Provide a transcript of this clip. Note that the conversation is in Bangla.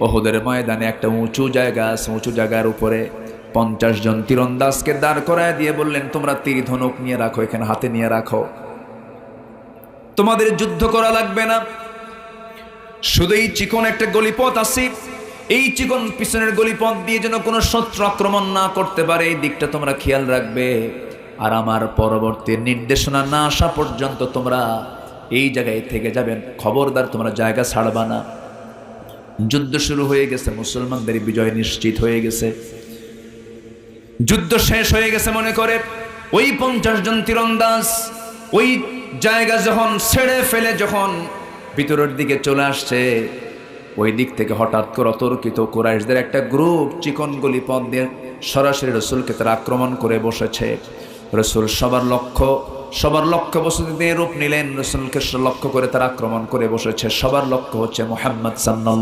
ওহুদের ময়দানে একটা উঁচু জায়গা আছে, উঁচু জায়গার উপরে 50 জন তীরন্দাজকে দাঁড় করায় দিয়ে বললেন, তোমরা তীর ধনুক নিয়ে রাখো, এখানে হাতে নিয়ে রাখো, তোমাদের যুদ্ধ করা লাগবে না, শুধু এই চিকন একটা গলিপথ আছে, এই চিকন পিছনের গলিপথ দিয়ে যেন কোনো শত্রু আক্রমণ না করতে পারে, এই দিকটা তোমরা খেয়াল রাখবে। আর আমার পরবর্তী নির্দেশনা না আসা পর্যন্ত তোমরা এই জায়গায় থেকে যাবেন, খবরদার তোমরা জায়গা ছাড়বা না। যুদ্ধ শুরু হয়ে গেছে, মুসলমানদের বিজয় নিশ্চিত হয়ে গেছে, যুদ্ধ শেষ হয়ে গেছে মনে করে ওই 50 জন তীরন্দাজ ওই জায়গা যখন ছেড়ে ফেলে যখন ভিতরের দিকে চলে আসছে, ওই দিক থেকে হঠাৎ করে অতর্কিত কুরাইশদের একটা গ্রুপ চিকন গলি পথ দিয়ে সরাসরি রসুলকে তারা আক্রমণ করে বসেছে। রসুল সবার লক্ষ্য বসতিতে রূপ নিলেন, রসুলকে লক্ষ্য করে তারা আক্রমণ করে বসেছে। সবার লক্ষ্য হচ্ছে মুহাম্মদ সাল্লাল্লাহু